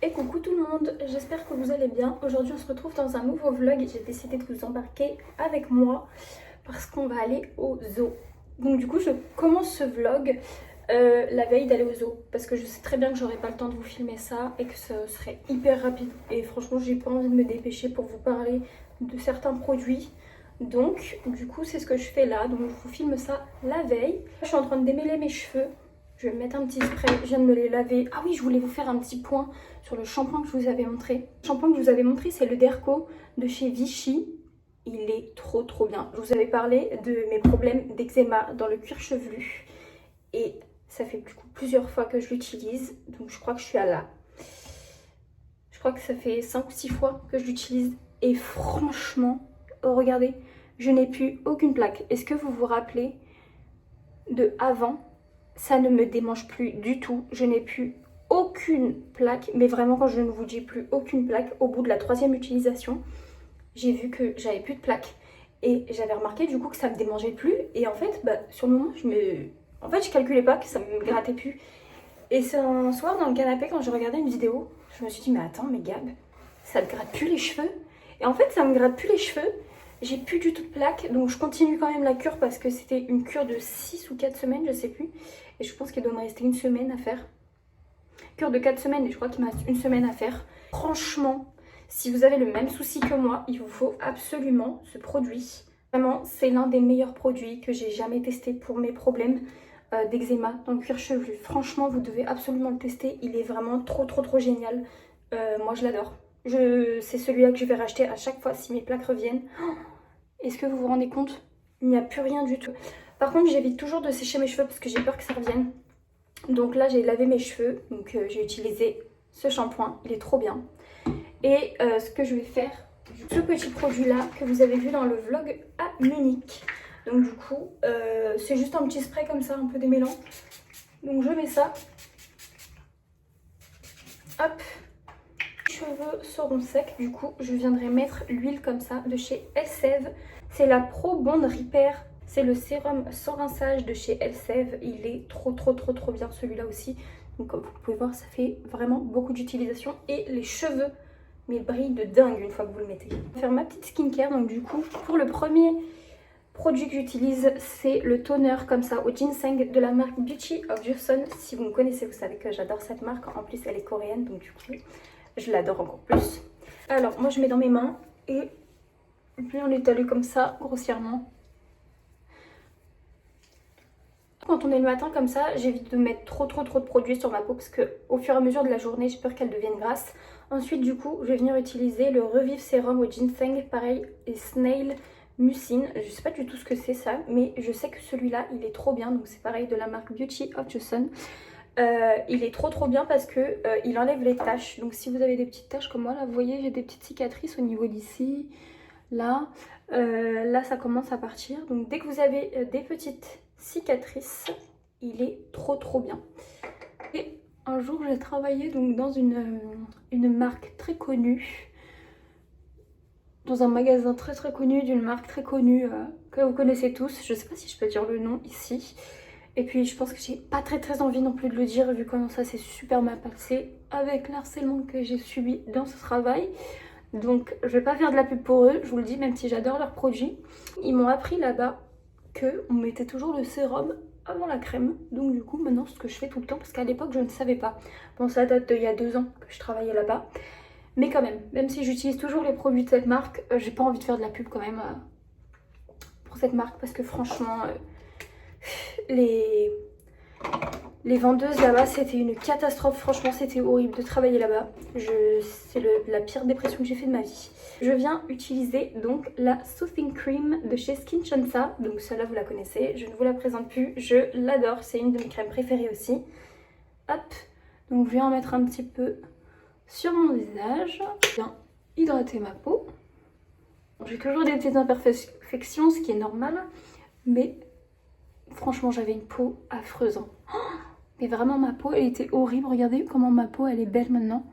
Et coucou tout le monde, j'espère que vous allez bien. Aujourd'hui on se retrouve dans un nouveau vlog et j'ai décidé de vous embarquer avec moi parce qu'on va aller au zoo. Donc du coup je commence ce vlog la veille d'aller au zoo parce que je sais très bien que j'aurai pas le temps de vous filmer ça et que ce serait hyper rapide. Et franchement j'ai pas envie de me dépêcher pour vous parler de certains produits. Donc du coup c'est ce que je fais là, donc je vous filme ça la veille. Je suis en train de démêler mes cheveux. Je vais me mettre un petit spray, je viens de me les laver. Ah oui, je voulais vous faire un petit point sur le shampoing que je vous avais montré. Le shampoing que je vous avais montré, c'est le Derco de chez Vichy. Il est trop bien. Je vous avais parlé de mes problèmes d'eczéma dans le cuir chevelu. Et ça fait du coup plusieurs fois que je l'utilise. Donc je crois que je suis à là. Je crois que ça fait 5 ou 6 fois que je l'utilise. Et franchement, regardez, je n'ai plus aucune plaque. Est-ce que vous vous rappelez de avant ? Ça ne me démange plus du tout. Je n'ai plus aucune plaque. Mais vraiment, quand je ne vous dis plus aucune plaque, au bout de la 3e utilisation, j'ai vu que j'avais plus de plaque. Et j'avais remarqué du coup que ça me démangeait plus. Et en fait, sur le moment, je calculais pas que ça me grattait plus. Et c'est un soir dans le canapé, quand je regardais une vidéo, je me suis dit, mais attends, mais Gab, ça te gratte plus les cheveux? Et en fait, ça me gratte plus les cheveux. J'ai plus du tout de plaques, donc je continue quand même la cure parce que c'était une cure de 6 ou 4 semaines, je sais plus. Et je pense qu'il doit me rester une semaine à faire. Cure de 4 semaines et je crois qu'il me reste une semaine à faire. Franchement, si vous avez le même souci que moi, il vous faut absolument ce produit. Vraiment, c'est l'un des meilleurs produits que j'ai jamais testé pour mes problèmes d'eczéma dans le cuir chevelu. Franchement, vous devez absolument le tester. Il est vraiment trop génial. Moi, je l'adore. C'est celui-là que je vais racheter à chaque fois si mes plaques reviennent. Est-ce que vous vous rendez compte? Il n'y a plus rien du tout. Par contre, j'évite toujours de sécher mes cheveux parce que j'ai peur que ça revienne. Donc là, j'ai lavé mes cheveux. Donc j'ai utilisé ce shampoing. Il est trop bien. Et ce que je vais faire, ce petit produit-là que vous avez vu dans le vlog à Munich. Donc du coup, c'est juste un petit spray comme ça, un peu démêlant. Donc je mets ça. Hop. Les cheveux seront secs. Du coup, je viendrai mettre l'huile comme ça de chez Elseve. C'est la Pro Bond Repair. C'est le sérum sans rinçage de chez Elseve. Il est trop bien celui-là aussi. Donc comme vous pouvez voir, ça fait vraiment beaucoup d'utilisation. Et les cheveux, mais ils brillent de dingue une fois que vous le mettez. Je vais faire ma petite skincare. Donc du coup, pour le premier produit que j'utilise, c'est le toner comme ça au ginseng de la marque Beauty of Joseon. Si vous me connaissez, vous savez que j'adore cette marque. En plus, elle est coréenne, donc du coup, je l'adore encore plus. Alors, moi, je mets dans mes mains et je viens l'étaler comme ça, grossièrement. Quand on est le matin comme ça, j'évite de mettre trop de produits sur ma peau parce que au fur et à mesure de la journée, j'ai peur qu'elle devienne grasse. Ensuite, du coup, je vais venir utiliser le Revive Sérum au ginseng, pareil, et Snail Mucin. Je sais pas du tout ce que c'est ça, mais je sais que celui-là, il est trop bien. Donc c'est pareil de la marque Beauty of Joseon. Il est trop bien parce que il enlève les taches. Donc si vous avez des petites taches comme moi, là, vous voyez, j'ai des petites cicatrices au niveau d'ici, là. Là, ça commence à partir. Donc dès que vous avez des petites cicatrices, il est trop bien. Et un jour, j'ai travaillé donc dans une marque très connue, dans un magasin très connu d'une marque très connue que vous connaissez tous. Je sais pas si je peux dire le nom ici. Et puis je pense que j'ai pas très envie non plus de le dire vu comment ça s'est super mal passé avec l'harcèlement que j'ai subi dans ce travail. Donc je vais pas faire de la pub pour eux, je vous le dis, même si j'adore leurs produits. Ils m'ont appris là-bas qu'on mettait toujours le sérum avant la crème. Donc du coup maintenant c'est ce que je fais tout le temps parce qu'à l'époque je ne savais pas. Bon, ça date d'il y a 2 ans que je travaillais là-bas. Mais quand même si j'utilise toujours les produits de cette marque, j'ai pas envie de faire de la pub quand même pour cette marque parce que franchement les vendeuses là-bas c'était une catastrophe. Franchement c'était horrible de travailler là-bas. C'est la pire dépression que j'ai fait de ma vie. Je viens utiliser donc la Soothing Cream de chez Skin Chansa. Donc celle-là vous la connaissez, je ne vous la présente plus, je l'adore, c'est une de mes crèmes préférées aussi. Hop, donc je viens en mettre un petit peu sur mon visage. Je viens hydrater ma peau. J'ai toujours des petites imperfections, ce qui est normal, mais franchement j'avais une peau affreuse. Mais vraiment ma peau elle était horrible. Regardez comment ma peau elle est belle maintenant.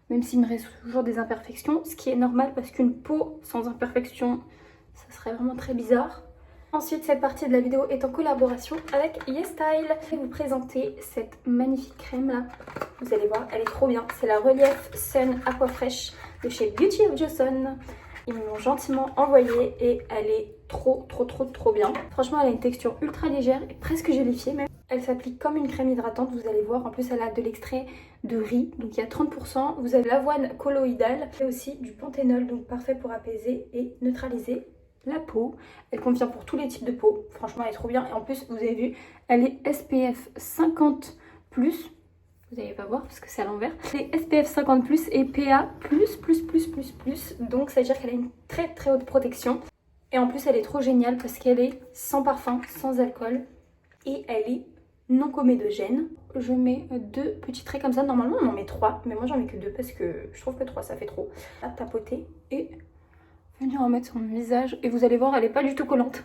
Même s'il me reste toujours des imperfections. Ce qui est normal parce qu'une peau sans imperfection, ça serait vraiment très bizarre. Ensuite, cette partie de la vidéo est en collaboration avec YesStyle. Je vais vous présenter cette magnifique crème là. Vous allez voir, elle est trop bien. C'est la Relief Sun Aqua Fresh de chez Beauty of Joseon. Ils me l'ont gentiment envoyée et elle est trop bien. Franchement, elle a une texture ultra légère et presque gélifiée même. Elle s'applique comme une crème hydratante, vous allez voir. En plus, elle a de l'extrait de riz, donc il y a 30%. Vous avez l'avoine colloïdale et aussi du panthénol, donc parfait pour apaiser et neutraliser la peau. Elle convient pour tous les types de peau. Franchement, elle est trop bien. Et en plus, vous avez vu, elle est SPF 50+. Vous n'allez pas voir parce que c'est à l'envers. C'est SPF 50+ et PA+++++. Donc ça veut dire qu'elle a une très haute protection. Et en plus, elle est trop géniale parce qu'elle est sans parfum, sans alcool. Et elle est non comédogène. Je mets 2 petits traits comme ça. Normalement, on en met 3. Mais moi, j'en mets que 2 parce que je trouve que 3, ça fait trop. À tapoter et venir en mettre sur mon visage. Et vous allez voir, elle n'est pas du tout collante.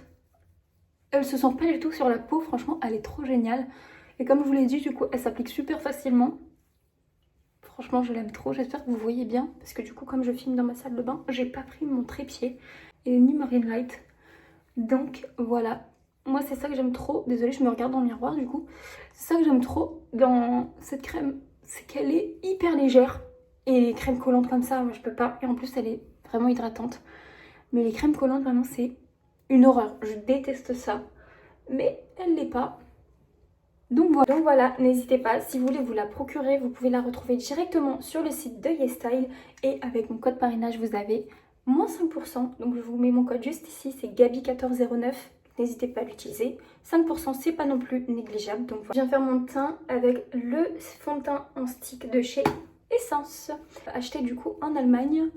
Elle se sent pas du tout sur la peau. Franchement, elle est trop géniale. Et comme je vous l'ai dit, du coup, elle s'applique super facilement. Franchement, je l'aime trop. J'espère que vous voyez bien. Parce que du coup, comme je filme dans ma salle de bain, j'ai pas pris mon trépied. Et ni Marine Light. Donc, voilà. Moi, c'est ça que j'aime trop. Désolée, je me regarde dans le miroir, du coup. C'est ça que j'aime trop dans cette crème. C'est qu'elle est hyper légère. Et les crèmes collantes comme ça, moi, je peux pas. Et en plus, elle est vraiment hydratante. Mais les crèmes collantes, vraiment, c'est une horreur. Je déteste ça. Mais elle l'est pas. Donc voilà, n'hésitez pas, si vous voulez vous la procurer, vous pouvez la retrouver directement sur le site de YesStyle. Et avec mon code parrainage, vous avez moins 5%. Donc je vous mets mon code juste ici, c'est Gabi1409. N'hésitez pas à l'utiliser. 5%, c'est pas non plus négligeable. Donc voilà. Je viens faire mon teint avec le fond de teint en stick de chez Essence. Acheté du coup en Allemagne.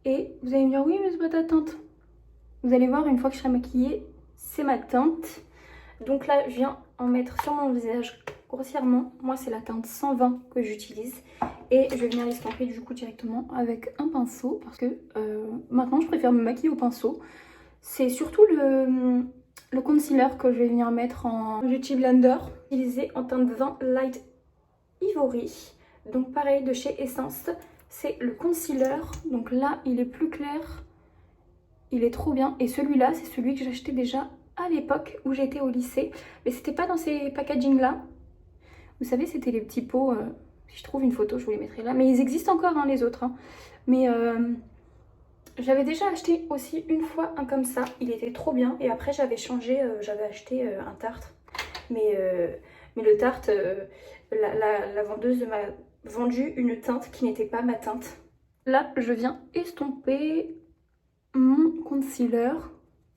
Et vous allez me dire, oui mais c'est pas ta teinte. Vous allez voir, une fois que je serai maquillée, c'est ma teinte. Donc là, je viens en mettre sur mon visage grossièrement. Moi, c'est la teinte 120 que j'utilise. Et je vais venir l'estomper du coup directement avec un pinceau. Parce que maintenant, je préfère me maquiller au pinceau. C'est surtout le concealer que je vais venir mettre en Beauty Blender. Utilisé en teinte 20 Light Ivory. Donc pareil, de chez Essence. C'est le concealer. Donc là, il est plus clair. Il est trop bien. Et celui-là, c'est celui que j'achetais déjà à l'époque où j'étais au lycée, mais c'était pas dans ces packaging là, vous savez, c'était les petits pots, si je trouve une photo je vous les mettrai là, mais ils existent encore hein, les autres hein. Mais j'avais déjà acheté aussi une fois un comme ça, il était trop bien. Et après j'avais changé, j'avais acheté un Tarte, mais le Tarte, la vendeuse m'a vendu une teinte qui n'était pas ma teinte. Là je viens estomper mon concealer.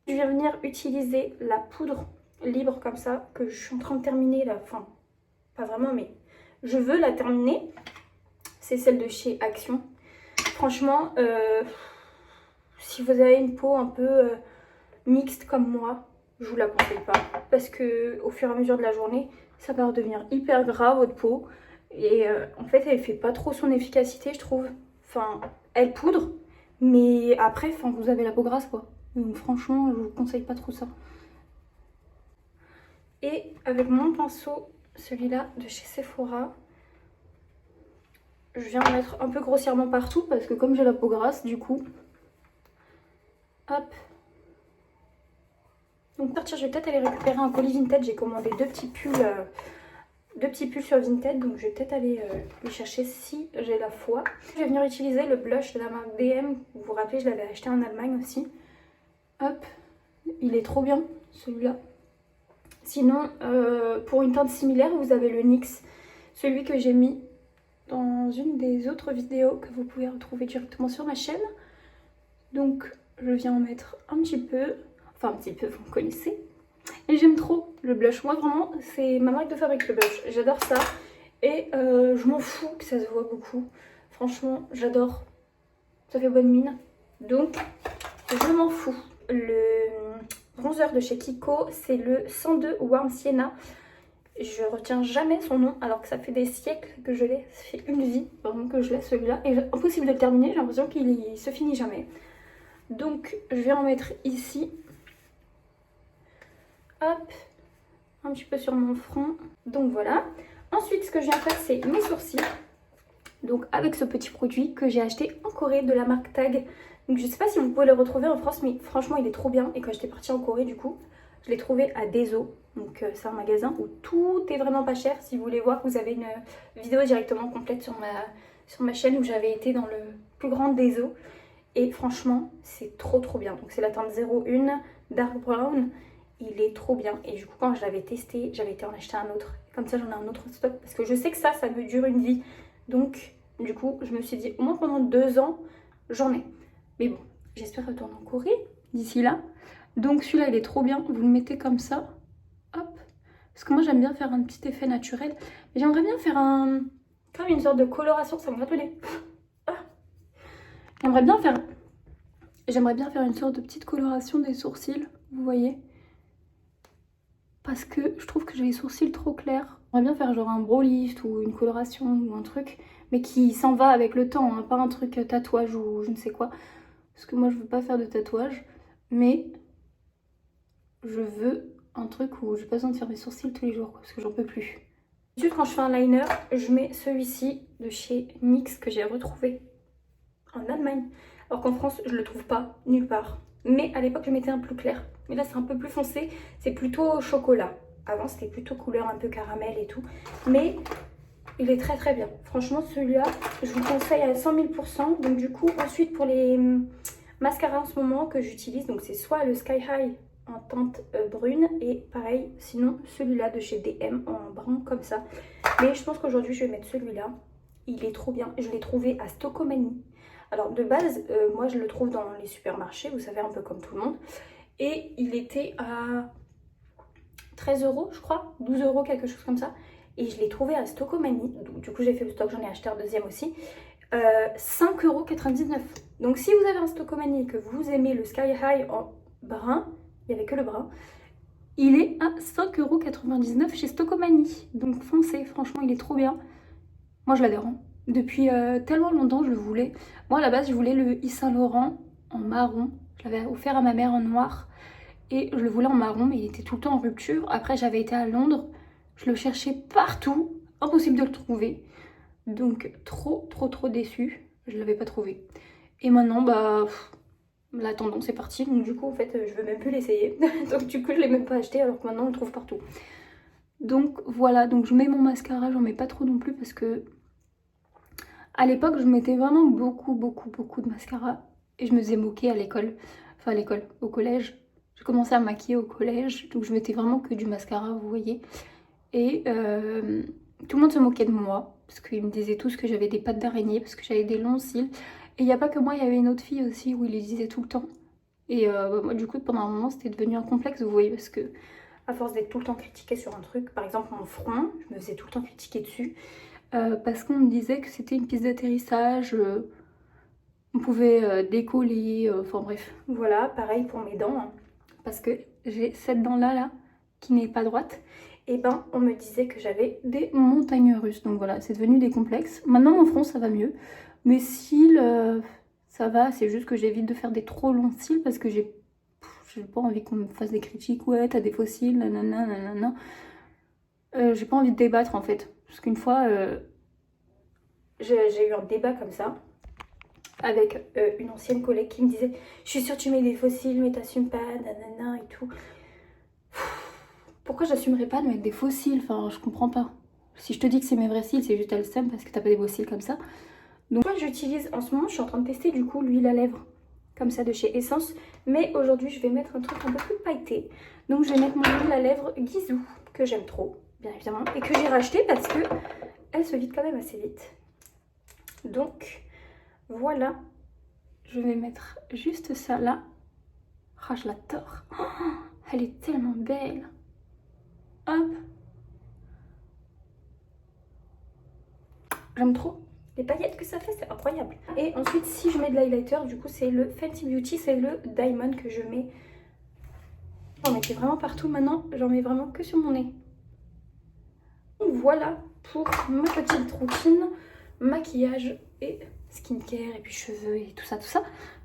Je vais venir utiliser la poudre libre comme ça, que je suis en train de terminer là. Enfin, pas vraiment, mais je veux la terminer. C'est celle de chez Action. Franchement, si vous avez une peau un peu mixte comme moi, je vous la conseille pas. Parce que au fur et à mesure de la journée, ça va redevenir hyper gras votre peau. Et en fait, elle fait pas trop son efficacité, je trouve. Enfin, elle poudre, mais après, vous avez la peau grasse quoi. Donc franchement, je vous conseille pas trop ça. Et avec mon pinceau, celui-là de chez Sephora, je viens en mettre un peu grossièrement partout parce que comme j'ai la peau grasse, du coup, hop. Donc partir, je vais peut-être aller récupérer un colis Vinted. J'ai commandé deux petits pulls sur Vinted, donc je vais peut-être aller les chercher si j'ai la foi. Je vais venir utiliser le blush de la marque DM. Vous vous rappelez, je l'avais acheté en Allemagne aussi. Hop, il est trop bien celui-là. Sinon, pour une teinte similaire, vous avez le NYX, celui que j'ai mis dans une des autres vidéos que vous pouvez retrouver directement sur ma chaîne. Donc, je viens en mettre un petit peu, enfin un petit peu, vous me connaissez. Et j'aime trop le blush. Moi, vraiment, c'est ma marque de fabrique, le blush. J'adore ça. Et je m'en fous que ça se voit beaucoup. Franchement, j'adore. Ça fait bonne mine. Donc, je m'en fous. Le bronzer de chez Kiko, c'est le 102 Warm Sienna. Je retiens jamais son nom alors que ça fait des siècles que je l'ai. Ça fait une vie vraiment que je l'ai celui-là. Et impossible de le terminer, j'ai l'impression qu'il se finit jamais. Donc je vais en mettre ici. Hop, un petit peu sur mon front. Donc voilà. Ensuite, ce que je viens faire, c'est mes sourcils. Donc avec ce petit produit que j'ai acheté en Corée de la marque Tag. Donc je sais pas si vous pouvez le retrouver en France, mais franchement il est trop bien. Et quand j'étais partie en Corée du coup, Je l'ai trouvé à Deso. Donc c'est un magasin où tout est vraiment pas cher. Si vous voulez voir, vous avez une vidéo directement complète sur ma chaîne où j'avais été dans le plus grand Deso. Et franchement, c'est trop bien. Donc c'est la teinte 01 Dark Brown. Il est trop bien. Et du coup, quand je l'avais testé, j'avais été en acheter un autre. Comme ça, j'en ai un autre stock. Parce que je sais que ça me dure une vie. Donc, du coup, je me suis dit, au moins pendant 2 ans, j'en ai. Mais bon, j'espère retourner en Corée d'ici là. Donc celui-là, il est trop bien. Vous le mettez comme ça. Hop. Parce que moi, j'aime bien faire un petit effet naturel. Mais j'aimerais bien faire comme une sorte de coloration. Ça me gratte le nez. Ah. J'aimerais bien faire une sorte de petite coloration des sourcils. Vous voyez? Parce que je trouve que j'ai les sourcils trop clairs. J'aimerais bien faire genre un brow lift ou une coloration ou un truc. Mais qui s'en va avec le temps. Hein, pas un truc tatouage ou je ne sais quoi. Parce que moi, je veux pas faire de tatouage. Mais je veux un truc où j'ai pas besoin de faire mes sourcils tous les jours parce que j'en peux plus. Ensuite, quand je fais un liner, je mets celui-ci de chez NYX que j'ai retrouvé en Allemagne. Alors qu'en France, je le trouve pas nulle part. Mais à l'époque, je mettais un plus clair. Mais là, c'est un peu plus foncé. C'est plutôt chocolat. Avant, c'était plutôt couleur un peu caramel et tout. Mais il est très bien. Franchement, celui-là, je vous le conseille à 100 000%. Donc du coup, ensuite, pour les mascaras en ce moment que j'utilise, donc c'est soit le Sky High en teinte brune et pareil sinon celui-là de chez DM en brun comme ça. Mais je pense qu'aujourd'hui je vais mettre celui-là. Il est trop bien. Je l'ai trouvé à Stockomanie. Alors de base moi je le trouve dans les supermarchés, vous savez, un peu comme tout le monde. Et il était à 13 € je crois, 12 €, quelque chose comme ça. Et je l'ai trouvé à Stockomanie. Donc du coup j'ai fait le stock, j'en ai acheté un deuxième aussi. 5,99 €. Donc si vous avez un Stockomanie et que vous aimez le Sky High en brun, il n'y avait que le brun, il est à 5,99 € chez Stockomanie. Donc foncez, franchement il est trop bien. Moi je l'adore. Hein. Depuis tellement longtemps je le voulais. Moi à la base je voulais le Yves Saint Laurent en marron. Je l'avais offert à ma mère en noir. Et je le voulais en marron mais il était tout le temps en rupture. Après j'avais été à Londres. Je le cherchais partout. Impossible de le trouver. Donc trop déçue. Je ne l'avais pas trouvé. Et maintenant bah... la tendance est partie, donc du coup en fait je veux même plus l'essayer. Donc du coup je l'ai même pas acheté alors que maintenant on le trouve partout. Donc voilà, donc je mets mon mascara, j'en mets pas trop non plus parce que à l'époque je mettais vraiment beaucoup de mascara et je me faisais moquer à l'école. Enfin à l'école, au collège. J'ai commencé à me maquiller au collège, donc je mettais vraiment que du mascara, vous voyez. Et tout le monde se moquait de moi parce qu'ils me disaient tous que j'avais des pattes d'araignée parce que j'avais des longs cils. Et il n'y a pas que moi, il y avait une autre fille aussi où il les disait tout le temps. Et moi, du coup, pendant un moment, c'était devenu un complexe, vous voyez, parce que à force d'être tout le temps critiquée sur un truc, par exemple mon front, je me faisais tout le temps critiquer dessus. Parce qu'on me disait que c'était une piste d'atterrissage, on pouvait décoller, enfin bref. Voilà, pareil pour mes dents, hein, parce que j'ai cette dent-là, là, qui n'est pas droite. Et ben, on me disait que j'avais des montagnes russes. Donc voilà, c'est devenu des complexes. Maintenant, mon front, ça va mieux. Mes cils, ça va, c'est juste que j'évite de faire des trop longs cils parce que j'ai pas envie qu'on me fasse des critiques. Ouais, t'as des faux cils, nanana. J'ai pas envie de débattre en fait. Parce qu'une fois, j'ai eu un débat comme ça avec une ancienne collègue qui me disait je suis sûre que tu mets des faux cils mais t'assumes pas, nanana et tout. Pourquoi j'assumerais pas de mettre des faux cils? Enfin, je comprends pas. Si je te dis que c'est mes vrais cils, c'est juste le seum parce que t'as pas des beaux cils comme ça. Donc moi j'utilise en ce moment, je suis en train de tester du coup l'huile à lèvres comme ça de chez Essence. Mais aujourd'hui je vais mettre un truc un peu plus pailleté. Donc je vais mettre mon huile à lèvres Gisou que j'aime trop, bien évidemment. Et que j'ai racheté parce que elle se vide quand même assez vite. Donc voilà, je vais mettre juste ça là. Ah, je l'adore. Oh, elle est tellement belle. Hop. J'aime trop. Les paillettes que ça fait, c'est incroyable. Et ensuite, si je mets de l'highlighter, du coup, c'est le Fenty Beauty, c'est le Diamond que je mets. J'en mettais vraiment partout. Maintenant, j'en mets vraiment que sur mon nez. Donc voilà pour ma petite routine maquillage et skincare et puis cheveux et tout ça.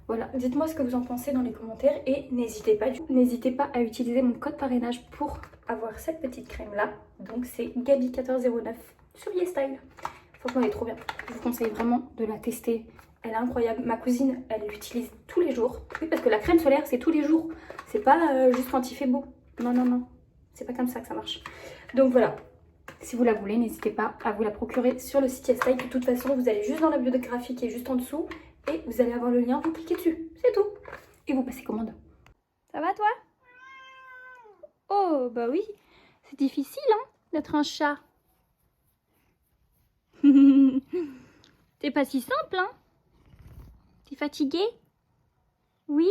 Voilà, dites-moi ce que vous en pensez dans les commentaires et n'hésitez pas à utiliser mon code parrainage pour avoir cette petite crème là. Donc c'est Gabi1409 sur YesStyle. Franchement elle est trop bien, je vous conseille vraiment de la tester, elle est incroyable. Ma cousine elle l'utilise tous les jours. Oui parce que la crème solaire c'est tous les jours, c'est pas juste quand il fait beau. Non, non, non. C'est pas comme ça que ça marche. Donc voilà. Si vous la voulez, n'hésitez pas à vous la procurer sur le site YesStyle. De toute façon, vous allez juste dans la biographie qui est juste en dessous et vous allez avoir le lien, vous cliquez dessus. C'est tout. Et vous passez commande. Ça va toi? Oh, bah oui. C'est difficile, hein, d'être un chat. C'est pas si simple, hein? T'es fatigué? Oui?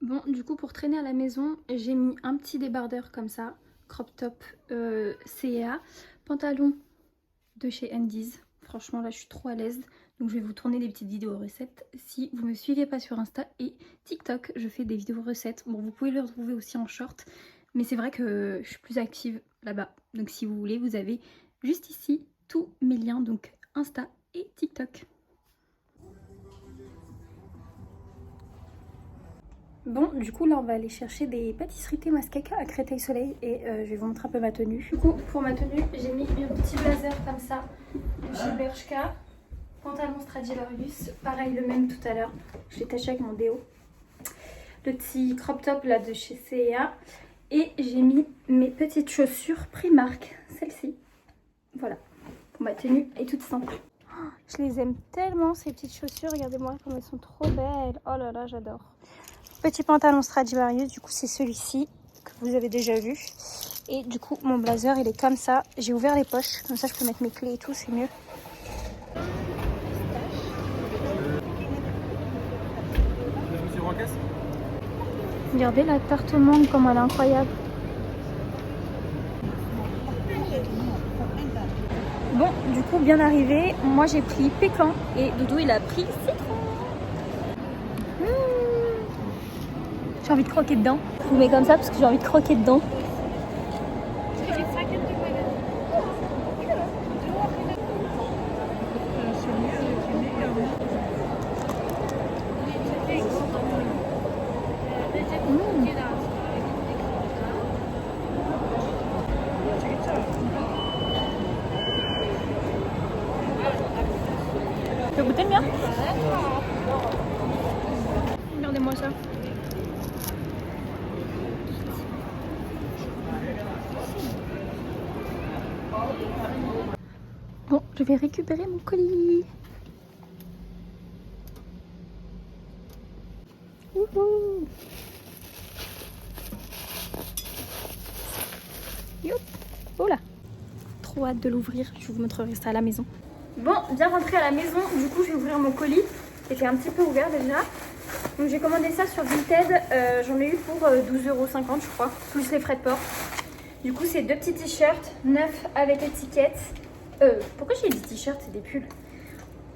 Bon, du coup, pour traîner à la maison, j'ai mis un petit débardeur comme ça, crop top C&A, pantalon de chez Andy's. Franchement, là, je suis trop à l'aise. Donc, je vais vous tourner des petites vidéos recettes. Si vous me suivez pas sur Insta et TikTok, je fais des vidéos recettes. Bon, vous pouvez le retrouver aussi en short. Mais c'est vrai que je suis plus active là-bas. Donc, si vous voulez, vous avez juste ici tous mes liens. Donc, Insta et TikTok. Bon, du coup, là, on va aller chercher des pâtisseries Thémascake à Créteil-Soleil et je vais vous montrer un peu ma tenue. Du coup, pour ma tenue, j'ai mis un petit blazer comme ça de chez Bershka, pantalon Stradivarius, pareil, le même tout à l'heure. Je l'ai taché avec mon déo. Le petit crop top là de chez C&A et j'ai mis mes petites chaussures Primark, celle-ci. Voilà, pour ma tenue est toute simple. Oh, je les aime tellement ces petites chaussures, regardez-moi comme elles sont trop belles. Oh là là, j'adore. Petit pantalon Stradivarius, du coup c'est celui-ci que vous avez déjà vu. Et du coup mon blazer il est comme ça. J'ai ouvert les poches, comme ça je peux mettre mes clés et tout, c'est mieux. Regardez la tarte au mangue comme elle est incroyable. Bon, du coup bien arrivé, moi j'ai pris pécan et Doudou il a pris citron. J'ai envie de croquer dedans. Je vous mets comme ça parce que j'ai envie de croquer dedans. Tu veux goûter le mien? Regardez-moi ça. Bon, je vais récupérer mon colis. Wouhou! Youp! Oh là! Trop hâte de l'ouvrir, je vous montrerai ça à la maison. Bon, bien rentré à la maison, du coup je vais ouvrir mon colis qui était un petit peu ouvert déjà. Donc j'ai commandé ça sur Vinted, j'en ai eu pour 12,50 € je crois, plus les frais de port. Du coup c'est deux petits t-shirts neufs avec étiquette. Pourquoi j'ai dit t-shirts, c'est des pulls?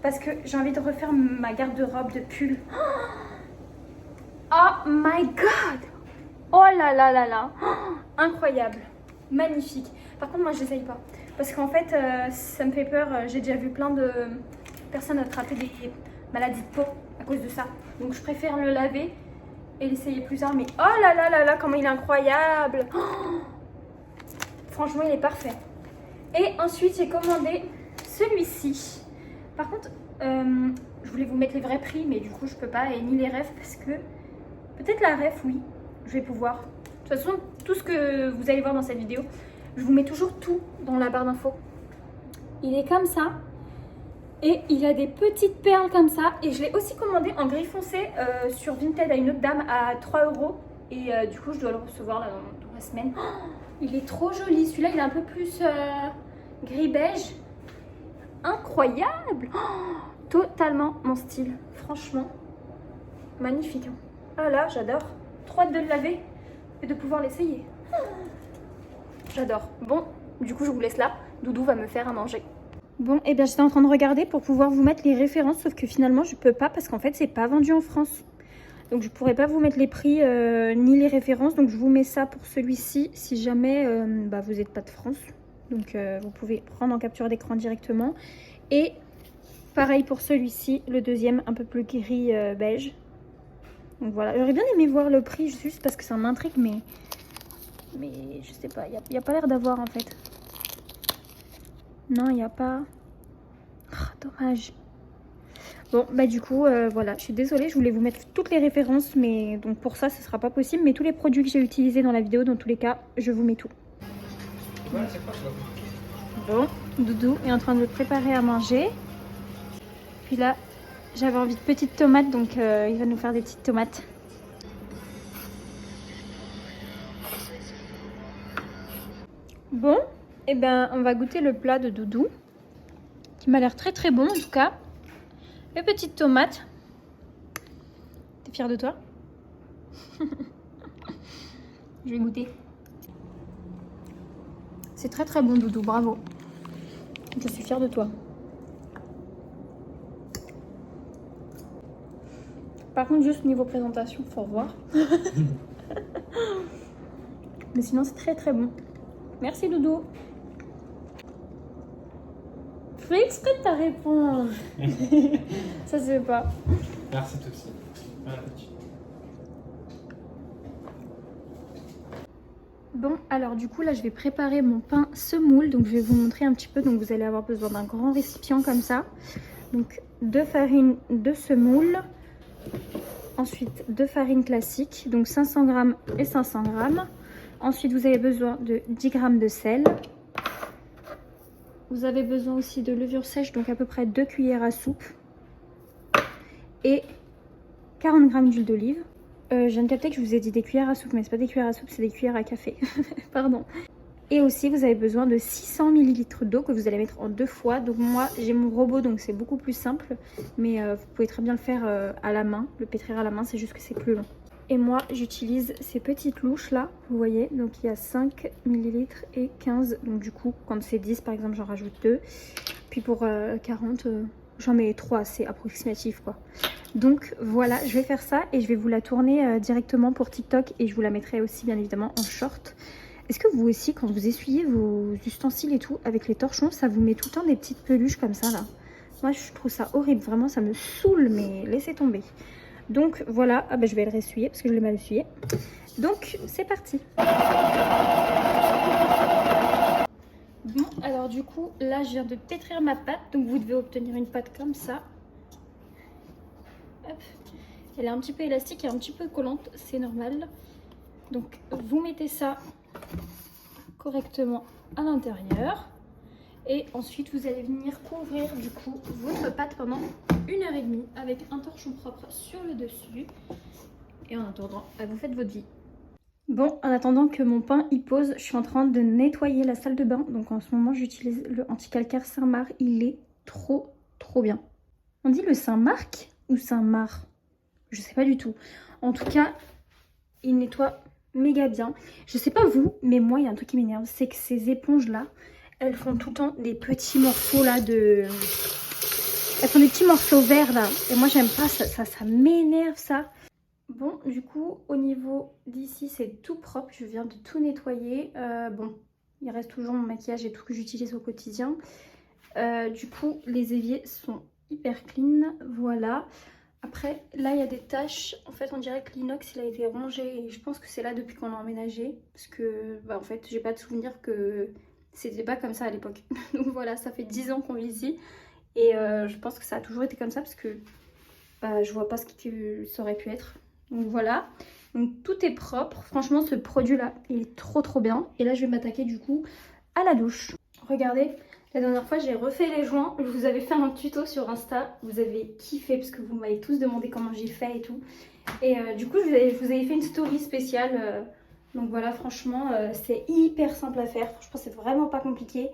Parce que j'ai envie de refaire ma garde-robe de pulls. Oh my god! Oh là là là là! Incroyable! Magnifique! Par contre moi je l'essaye pas. Parce qu'en fait ça me fait peur, j'ai déjà vu plein de personnes attraper des maladies de peau à cause de ça. Donc je préfère le laver et l'essayer plus tard. Mais oh là là là là, comment il est incroyable! Franchement il est parfait. Et ensuite j'ai commandé celui-ci. Par contre je voulais vous mettre les vrais prix mais du coup je peux pas et ni les refs parce que peut-être la ref oui je vais pouvoir. De toute façon tout ce que vous allez voir dans cette vidéo je vous mets toujours tout dans la barre d'infos. Il est comme ça et il a des petites perles comme ça et je l'ai aussi commandé en gris foncé sur Vinted à une autre dame à 3 € et du coup je dois le recevoir là, dans la semaine. Oh, il est trop joli, celui-là il est un peu plus gris beige. Incroyable! Oh, totalement mon style, franchement magnifique. Hein. Ah là j'adore, trop hâte de le laver et de pouvoir l'essayer. J'adore. Bon, du coup je vous laisse là, Doudou va me faire à manger. Bon, et bien j'étais en train de regarder pour pouvoir vous mettre les références, sauf que finalement je peux pas parce qu'en fait c'est pas vendu en France. Donc je pourrais pas vous mettre les prix ni les références, donc je vous mets ça pour celui-ci si jamais vous n'êtes pas de France. Donc vous pouvez prendre en capture d'écran directement. Et pareil pour celui-ci, le deuxième un peu plus gris beige. Donc voilà, j'aurais bien aimé voir le prix juste parce que ça m'intrigue, mais je sais pas, il n'y a pas l'air d'avoir en fait. Non, il n'y a pas. Oh, dommage. Bon, bah du coup, voilà, je suis désolée, je voulais vous mettre toutes les références, mais donc pour ça, ce sera pas possible. Mais tous les produits que j'ai utilisés dans la vidéo, dans tous les cas, je vous mets tout. Bon, Doudou est en train de préparer à manger. Puis là, j'avais envie de petites tomates, donc il va nous faire des petites tomates. Bon, et ben on va goûter le plat de Doudou, qui m'a l'air très très bon en tout cas. Les petites tomates. T'es fière de toi? Je vais goûter. C'est très très bon Doudou, bravo. Je suis fière de toi. Par contre, juste niveau présentation, faut revoir. Mais sinon, c'est très très bon. Merci Doudou. Fais exprès de ta réponse. Ça se fait pas. Merci toi aussi. Bon appétit. Bon, alors du coup là je vais préparer mon pain semoule, donc je vais vous montrer un petit peu. Donc vous allez avoir besoin d'un grand récipient comme ça, donc de farine de semoule, ensuite de farine classique, donc 500 g et 500 g. Ensuite vous avez besoin de 10 g de sel, vous avez besoin aussi de levure sèche, donc à peu près 2 cuillères à soupe, et 40 g d'huile d'olive. Je viens de capter que je vous ai dit des cuillères à soupe, mais c'est pas des cuillères à soupe, c'est des cuillères à café. Pardon. Et aussi, vous avez besoin de 600 ml d'eau que vous allez mettre en 2 fois. Donc moi, j'ai mon robot, donc c'est beaucoup plus simple. Mais vous pouvez très bien le faire à la main, le pétrir à la main, c'est juste que c'est plus long. Et moi, j'utilise ces petites louches là, vous voyez. Donc il y a 5 ml et 15. Donc du coup, quand c'est 10 par exemple, j'en rajoute 2. Puis pour 40, j'en mets 3, c'est approximatif quoi. Donc voilà, je vais faire ça et je vais vous la tourner directement pour TikTok et je vous la mettrai aussi bien évidemment en short. Est-ce que vous aussi, quand vous essuyez vos ustensiles et tout avec les torchons, ça vous met tout le temps des petites peluches comme ça là? Moi je trouve ça horrible, vraiment ça me saoule, mais laissez tomber. Donc voilà, ah bah, je vais le ressuyer parce que je l'ai mal essuyé. Donc c'est parti. Bon, alors du coup, là je viens de pétrir ma pâte, donc vous devez obtenir une pâte comme ça. Hop. Elle est un petit peu élastique et un petit peu collante, c'est normal. Donc vous mettez ça correctement à l'intérieur. Et ensuite vous allez venir couvrir du coup votre pâte pendant 1h30 avec un torchon propre sur le dessus. Et en attendant, vous faites votre vie. Bon, en attendant que mon pain y pose, je suis en train de nettoyer la salle de bain. Donc en ce moment j'utilise le anti-calcaire Saint-Marc. Il est trop bien. On dit le Saint-Marc ou Saint-Marc? Je sais pas du tout. En tout cas, il nettoie méga bien. Je sais pas vous, mais moi, il y a un truc qui m'énerve. C'est que ces éponges-là, elles font tout le temps des petits morceaux là de... Elles font des petits morceaux verts là. Et moi, j'aime pas ça m'énerve ça. Bon, du coup, au niveau d'ici, c'est tout propre. Je viens de tout nettoyer. Bon, il reste toujours mon maquillage et tout que j'utilise au quotidien. Du coup, les éviers sont hyper clean. Voilà. Après, là, il y a des taches. En fait, on dirait que l'inox, il a été rongé. Et je pense que c'est là depuis qu'on a emménagé. Parce que, bah, en fait, j'ai pas de souvenir que c'était pas comme ça à l'époque. Donc voilà, ça fait 10 ans qu'on vit ici. Et je pense que ça a toujours été comme ça. Parce que bah, je vois pas ce que ça aurait pu être. Donc voilà. Donc tout est propre. Franchement, ce produit-là, il est trop bien. Et là, je vais m'attaquer du coup à la douche. Regardez. La dernière fois, j'ai refait les joints. Je vous avais fait un tuto sur Insta. Vous avez kiffé parce que vous m'avez tous demandé comment j'ai fait et tout. Et du coup, je vous avais fait une story spéciale. Donc voilà, franchement, c'est hyper simple à faire. Franchement, c'est vraiment pas compliqué.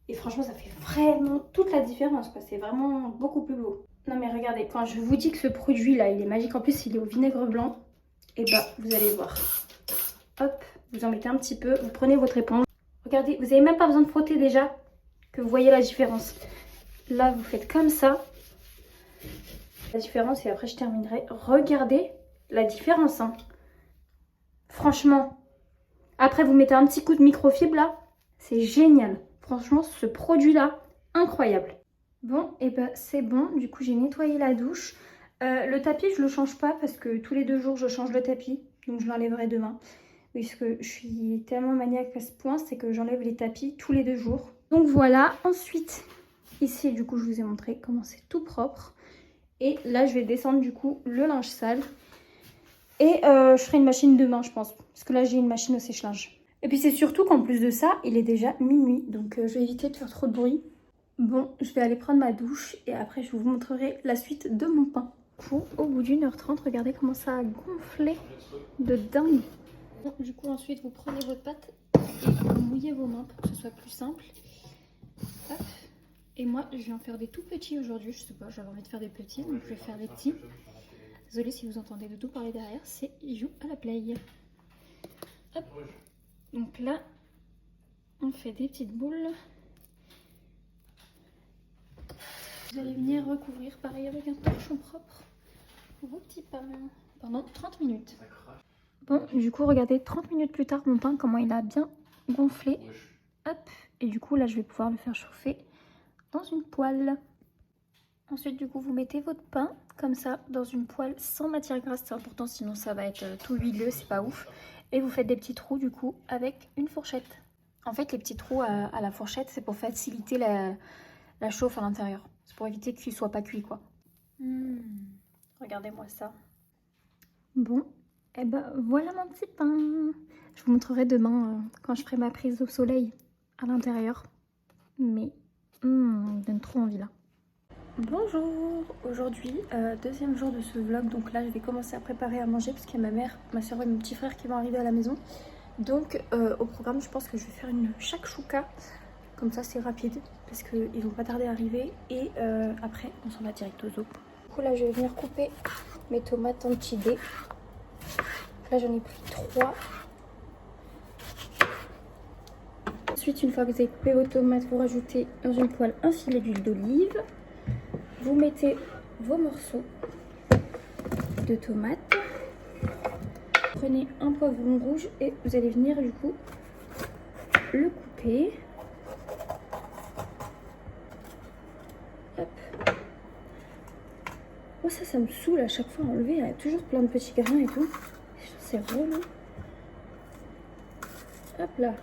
Et franchement, ça fait vraiment toute la différence, quoi. C'est vraiment beaucoup plus beau. Non mais regardez, quand je vous dis que ce produit-là, il est magique. En plus, il est au vinaigre blanc. Et bah, vous allez voir. Hop, vous en mettez un petit peu. Vous prenez votre éponge. Regardez, vous n'avez même pas besoin de frotter déjà. Que vous voyez la différence. Là, vous faites comme ça. La différence, et après, je terminerai. Regardez la différence. Hein. Franchement. Après, vous mettez un petit coup de microfibre là. C'est génial. Franchement, ce produit-là, incroyable. Bon, et ben c'est bon. Du coup, j'ai nettoyé la douche. Le tapis, je le change pas parce que tous les 2 jours, je change le tapis. Donc, je l'enlèverai demain. Puisque je suis tellement maniaque à ce point, c'est que j'enlève les tapis tous les 2 jours. Donc voilà, ensuite, ici du coup je vous ai montré comment c'est tout propre. Et là, je vais descendre du coup le linge sale. Et je ferai une machine demain, je pense. Parce que là, j'ai une machine au sèche-linge. Et puis c'est surtout qu'en plus de ça, il est déjà minuit. Donc je vais éviter de faire trop de bruit. Bon, je vais aller prendre ma douche. Et après, je vous montrerai la suite de mon pain. Du coup, au bout d'1h30, regardez comment ça a gonflé de dingue. Bon, du coup, ensuite, vous prenez votre pâte et vous mouillez vos mains pour que ce soit plus simple. Hop. Et moi, je vais en faire des tout petits aujourd'hui. Je sais pas, j'avais envie de faire des petits, donc je vais faire des petits. Désolée si vous entendez de tout parler derrière, c'est il joue à la play. Hop. Donc là, on fait des petites boules. Vous allez venir recouvrir pareil avec un torchon propre vos petits pains pendant 30 minutes. Bon, du coup, regardez, 30 minutes plus tard, mon pain, comment il a bien gonflé. Hop. Et du coup, là, je vais pouvoir le faire chauffer dans une poêle. Ensuite, du coup, vous mettez votre pain comme ça dans une poêle sans matière grasse. C'est important, sinon ça va être tout huileux, c'est pas ouf. Et vous faites des petits trous du coup avec une fourchette. En fait, les petits trous à la fourchette, c'est pour faciliter la chauffe à l'intérieur. C'est pour éviter qu'il soit pas cuit, quoi. Regardez-moi ça. Bon, et ben voilà mon petit pain. Je vous montrerai demain quand je ferai ma prise au soleil à l'intérieur. Mais il donne trop envie là. Bonjour, aujourd'hui deuxième jour de ce vlog, donc là je vais commencer à préparer à manger parce qu'il y a ma mère, ma soeur et mon petit frère qui vont arriver à la maison. Donc au programme je pense que je vais faire une shakshuka, comme ça c'est rapide parce qu'ils vont pas tarder à arriver et après on s'en va direct au zoo. Du coup là je vais venir couper mes tomates en petits dés. Là j'en ai pris 3. Ensuite une fois que vous avez coupé vos tomates, vous rajoutez dans une poêle un filet d'huile d'olive. Vous mettez vos morceaux de tomates. Prenez un poivron rouge et vous allez venir du coup le couper. Hop. Oh, ça me saoule à chaque fois à enlever. Il y a toujours plein de petits grains et tout. C'est relou. Hop là.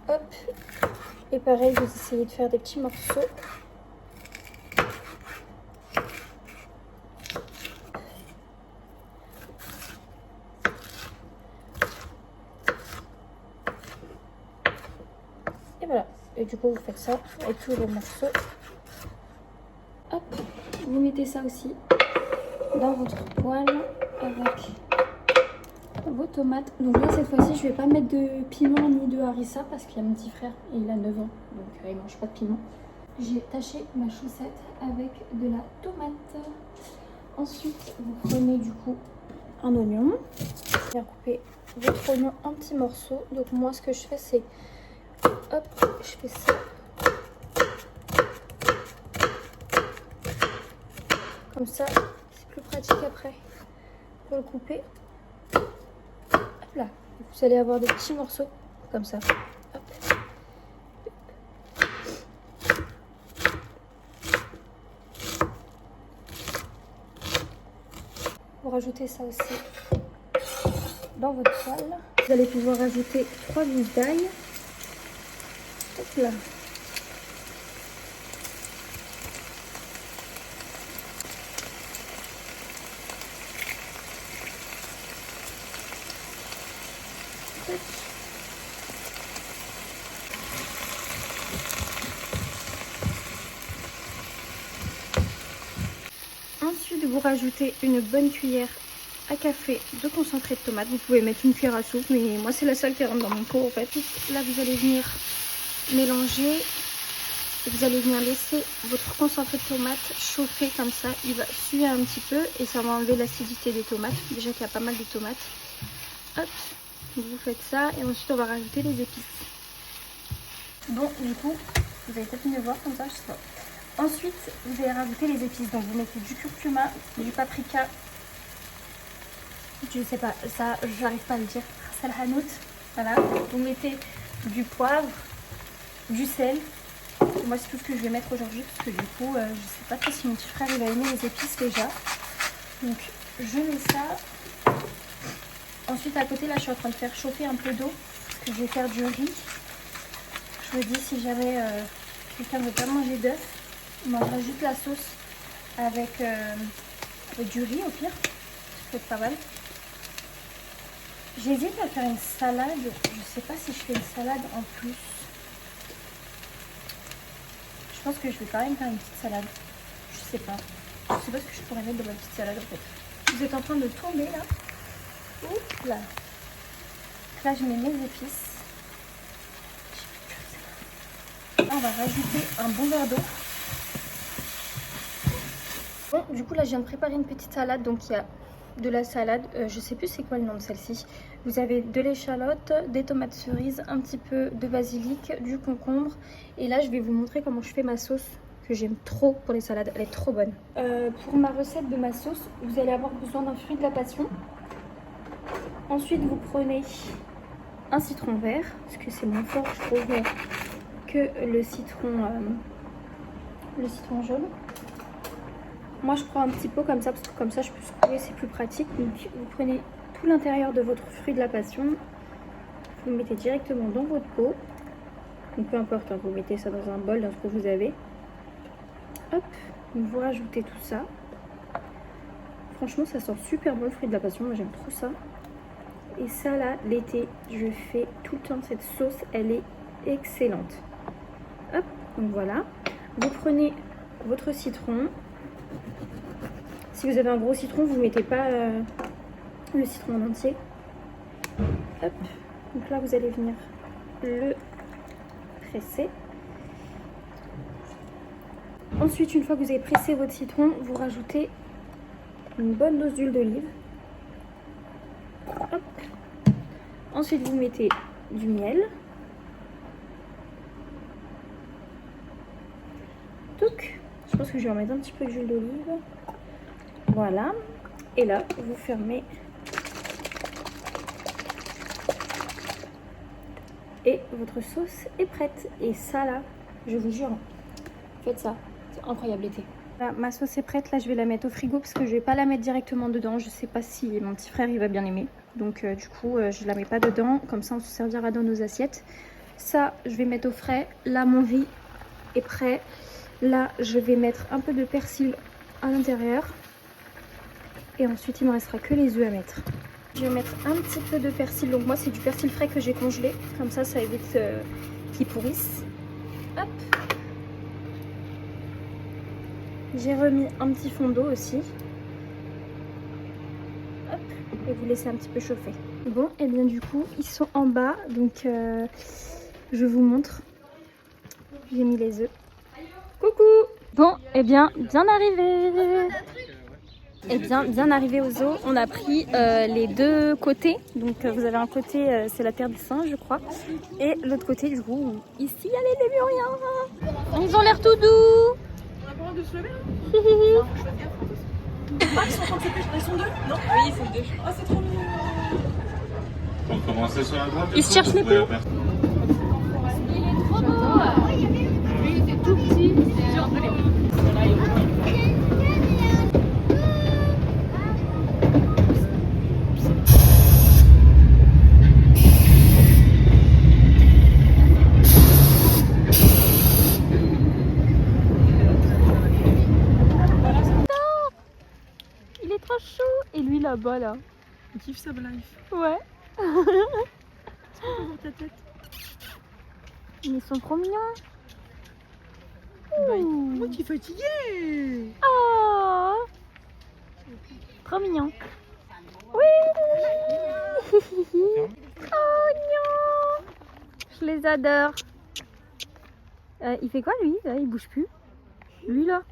Hop. Et pareil, vous essayez de faire des petits morceaux. Et voilà, et du coup vous faites ça avec tous les morceaux. Hop, vous mettez ça aussi dans votre poêle avec vos tomates. Donc là cette fois-ci je vais pas mettre de piment ni de harissa parce qu'il y a mon petit frère et il a 9 ans, donc il mange pas de piment. J'ai taché ma chaussette avec de la tomate. Ensuite vous prenez du coup un oignon. Vous allez couper votre oignon en petits morceaux. Donc moi ce que je fais c'est hop, je fais ça. Comme ça, c'est plus pratique après pour le couper. Hop là. Vous allez avoir des petits morceaux comme ça. Hop. Vous rajoutez ça aussi dans votre poêle. Vous allez pouvoir rajouter 3 gousses d'ail. Hop là. Hop. Ensuite, vous rajoutez une bonne cuillère à café de concentré de tomate. Vous pouvez mettre une cuillère à soupe, mais moi c'est la seule qui rentre dans mon pot en fait. Là, vous allez venir mélanger et vous allez venir laisser votre concentré de tomate chauffer comme ça. Il va suer un petit peu et ça va enlever l'acidité des tomates. Déjà qu'il y a pas mal de tomates. Hop, vous faites ça et ensuite on va rajouter les épices. Bon, du coup, vous allez peut-être mieux voir comme ça, je sais pas. Ensuite, vous allez rajouter les épices. Donc vous mettez du curcuma, du paprika, je sais pas, ça j'arrive pas à le dire, salhanout. Voilà, vous mettez du poivre, du sel. Moi c'est tout ce que je vais mettre aujourd'hui parce que du coup je sais pas trop si mon petit frère il va aimer les épices déjà. Donc je mets ça. Ensuite à côté là je suis en train de faire chauffer un peu d'eau parce que je vais faire du riz. Je me dis si jamais quelqu'un ne veut pas manger d'œuf, on mangera juste la sauce avec du riz au pire. C'est pas mal. J'hésite à faire une salade. Je sais pas si je fais une salade en plus. Je pense que je vais quand même faire une petite salade. Je sais pas. Je sais pas ce que je pourrais mettre dans ma petite salade en fait. Vous êtes en train de tomber là. Oups là. Là je mets mes épices. Là, on va rajouter un bon verre d'eau. Bon, du coup là je viens de préparer une petite salade. Donc il y a de la salade, je sais plus c'est quoi le nom de celle-ci. Vous avez de l'échalote, des tomates cerises, un petit peu de basilic, du concombre. Et là je vais vous montrer comment je fais ma sauce que j'aime trop pour les salades, elle est trop bonne. Pour ma recette de ma sauce, vous allez avoir besoin d'un fruit de la passion. Ensuite vous prenez un citron vert, parce que c'est moins fort je trouve que le citron jaune. Moi je prends un petit pot comme ça, parce que comme ça je peux secouer, c'est plus pratique. Donc vous prenez tout l'intérieur de votre fruit de la passion, vous le mettez directement dans votre pot. Donc peu importe, hein, vous mettez ça dans un bol, dans ce que vous avez. Hop, vous rajoutez tout ça. Franchement ça sent super bon le fruit de la passion, moi j'aime trop ça. Et ça là, l'été, je fais tout le temps cette sauce, elle est excellente. Hop, donc voilà. Vous prenez votre citron. Si vous avez un gros citron, vous ne mettez pas le citron en entier. Hop, donc là vous allez venir le presser. Ensuite, une fois que vous avez pressé votre citron, vous rajoutez une bonne dose d'huile d'olive. Hop. Ensuite, vous mettez du miel. Donc, je pense que je vais en mettre un petit peu d'huile d'olive. Voilà. Et là, vous fermez. Et votre sauce est prête. Et ça, là, je vous jure, faites ça. C'est incroyable l'été. Là, ma sauce est prête. Là, je vais la mettre au frigo parce que je vais pas la mettre directement dedans. Je sais pas si mon petit frère il va bien aimer. Donc, du coup, je la mets pas dedans. Comme ça, on se servira dans nos assiettes. Ça, je vais mettre au frais. Là, mon riz est prêt. Là, je vais mettre un peu de persil à l'intérieur. Et ensuite, il me restera que les œufs à mettre. Je vais mettre un petit peu de persil. Donc, moi, c'est du persil frais que j'ai congelé. Comme ça, ça évite qu'il pourrisse. Hop. J'ai remis un petit fond d'eau aussi. Hop. Et vous laissez un petit peu chauffer. Bon, et bien du coup, ils sont en bas. Donc, je vous montre. J'ai mis les œufs. Coucou! Bon, et bien arrivé! Et bien arrivé au zoo, on a pris les deux côtés. Donc vous avez un côté, c'est la terre des singes je crois. Et l'autre côté du coup, ici il y a les lémuriens. Ils ont l'air tout doux. On a pas le droit de se lever là? Ah, ils sont en train de se pêcher, ils sont deux? Non? Oui, ils sont deux. Ah, c'est trop mignon. On va commencer sur la droite. Ils se cherchent les coups. Il est trop beau. Lui, il était tout petit. Il est trop chaud. Et lui là-bas là. Il kiffe sa life. Ouais. Dans ta tête. Ils sont trop mignons. Moi, tu es fatiguée. Oh, trop mignon. Oui. Oh non. Je les adore. Il fait quoi lui? Là, il bouge plus. Lui là.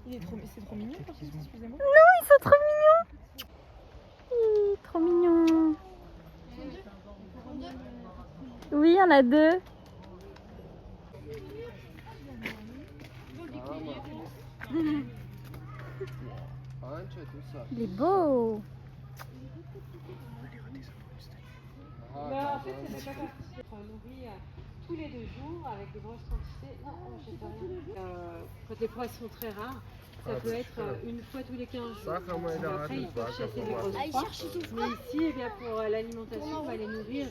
C'est trop mignon par contre, excusez-moi. Non, ils sont trop mignons. Trop mignons. Oui, il y en a deux. Il est beau. Bah, en fait, c'est pas grave. On nourrit tous les 2 jours avec de grosses quantités. Non, je sais pas rien. Quand les poissons sont très rares, ça peut être une fois tous les 15 jours. Après, ils peuvent chasser des grosses proies. Mais ici, eh bien, pour l'alimentation, on va les nourrir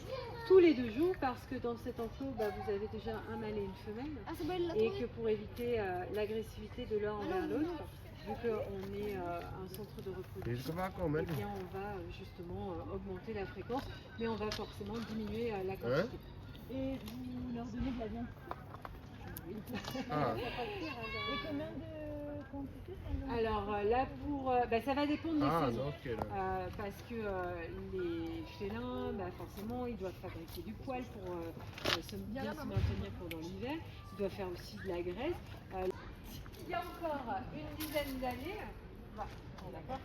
tous les 2 jours parce que dans cet enclos, bah, vous avez déjà un mâle et une femelle. Et que pour éviter l'agressivité de l'un envers l'autre, vu qu'on est un centre de reproduction, eh bien, on va justement augmenter la fréquence, mais on va forcément diminuer la quantité. Et vous leur donnez de la viande. Ah. Et combien de quantité? Alors là, ça va dépendre des saisons. Okay, parce que les félins, forcément, ils doivent fabriquer du poil pour bien se maintenir pendant l'hiver. Ils doivent faire aussi de la graisse. Il y a encore une dizaine d'années, d'accord.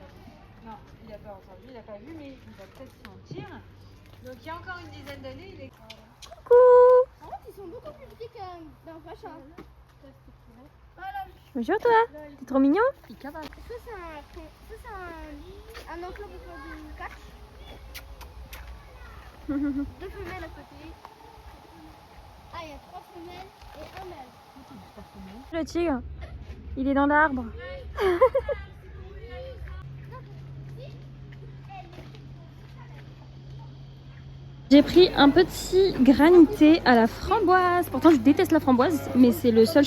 Non, il n'a pas entendu, il n'a pas vu, mais il va peut-être sentir. Donc il y a encore une dizaine d'années, il est... Coucou. En fait, ils sont beaucoup plus petits qu'un vache. Bonjour toi, t'es trop mignon. Est-ce que c'est un enclos pour du catch? Deux femelles à côté. Ah, il y a 3 femelles et un mâle. Le tigre, il est dans l'arbre. J'ai pris un petit granité à la framboise. Pourtant je déteste la framboise, mais c'est le seul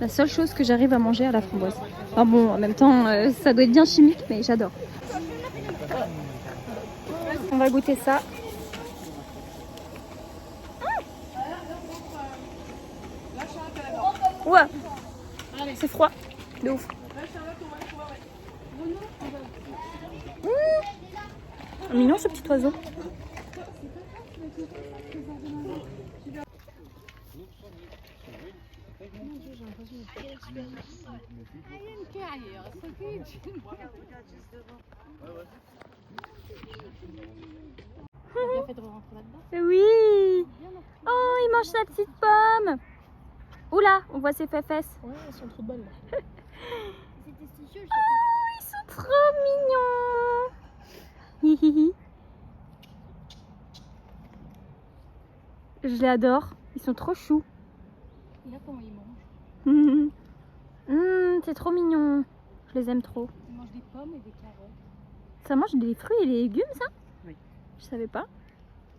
la seule chose que j'arrive à manger à la framboise. Enfin bon, en même temps, ça doit être bien chimique, mais j'adore. On va goûter ça. Ouais, c'est froid, de ouf. Mignon ce petit oiseau. Oui. Oh, il mange sa petite pomme. Oula, on voit ses fesses. Ouais, elles sont trop bonnes. C'est testicules. Oh, ils sont trop mignons. Hihihi. Je les adore. Ils sont trop choux. Là, comment ils mangent? C'est trop mignon. Je les aime trop. Ils mangent des pommes et des carottes. Ça mange des fruits et des légumes, ça? Oui. Je savais pas.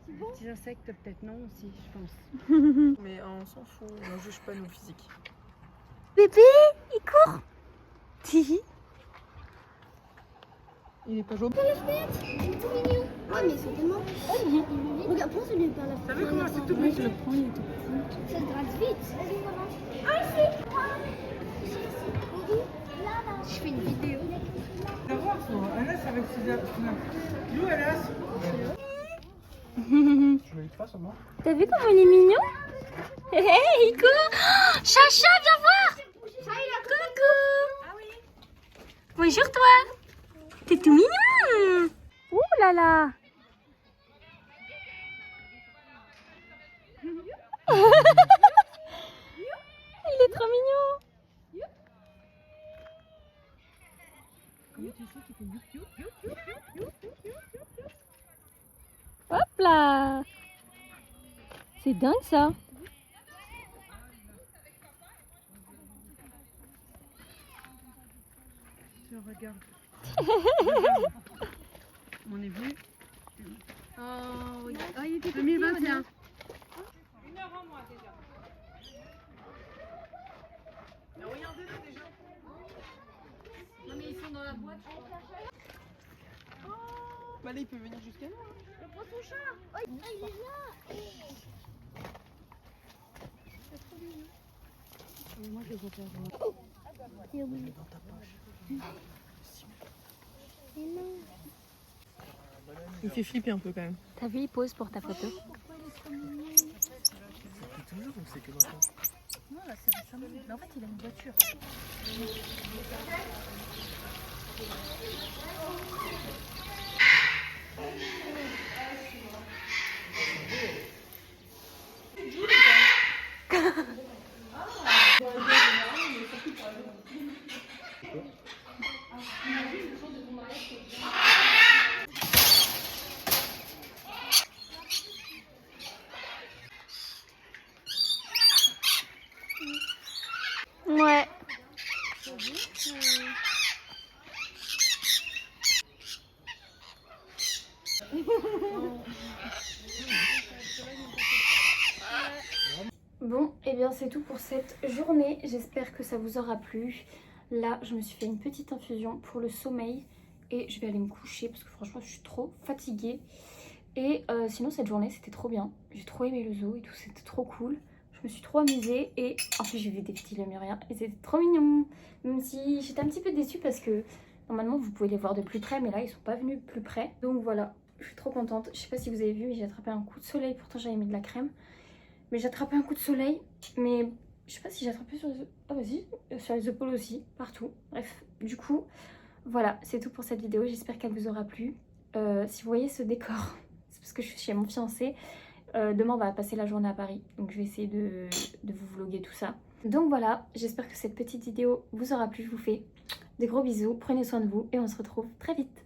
Les petits insectes, peut-être non aussi, je pense. Mais on s'en fout, on juge pas nos physiques. Bébé, il court. Tihi. Il est pas jaune. Il est tout mignon. Ah, mais ils sont tellement. Regarde, prends celui par la. T'as vu comment c'est tout petit? Ça se gratte vite. Ah, ici. Je fais une vidéo. Anas avec ses You Anas. Je l'ai pas seulement. T'as vu comment il est mignon? Hé hé, il court. Oh, Chacha, viens voir. Coucou. Bonjour toi. T'es tout mignon. Ouh là là. Il est trop mignon. Hop là. C'est dingue ça. Regarde. On est venu. Oh, il était 2021. 1 heure en moins déjà. Mais regardez-le déjà. Non mais ils sont dans la boîte. Bah là, il peut venir jusqu'à nous. Le poisson chat. Oh, il est là. Moi je les ai perdus. C'est où? Dans ta poche. Mais non. Il fait flipper un peu quand même. T'as vu, il pose pour ta photo. Toujours ou c'est que maintenant? Non, là, c'est récemment. Mais en fait, il a une voiture. Ouais. Bon, et bien c'est tout pour cette journée. J'espère que ça vous aura plu. Là, je me suis fait une petite infusion pour le sommeil et je vais aller me coucher parce que franchement, je suis trop fatiguée. Et sinon, cette journée, c'était trop bien. J'ai trop aimé le zoo et tout, c'était trop cool. Je me suis trop amusée et en plus, j'ai vu des petits lémuriens et c'était trop mignon. Même si j'étais un petit peu déçue parce que normalement, vous pouvez les voir de plus près, mais là, ils sont pas venus plus près. Donc voilà, je suis trop contente. Je sais pas si vous avez vu, mais j'ai attrapé un coup de soleil. Pourtant, j'avais mis de la crème. Mais j'ai attrapé un coup de soleil, mais je sais pas si j'ai attrapé sur les... Ah vas-y, sur les épaules aussi, partout. Bref, du coup, voilà, c'est tout pour cette vidéo. J'espère qu'elle vous aura plu. Si vous voyez ce décor, c'est parce que je suis chez mon fiancé. Demain, on va passer la journée à Paris, donc je vais essayer de vous vlogger tout ça. Donc voilà, j'espère que cette petite vidéo vous aura plu. Je vous fais des gros bisous, prenez soin de vous et on se retrouve très vite.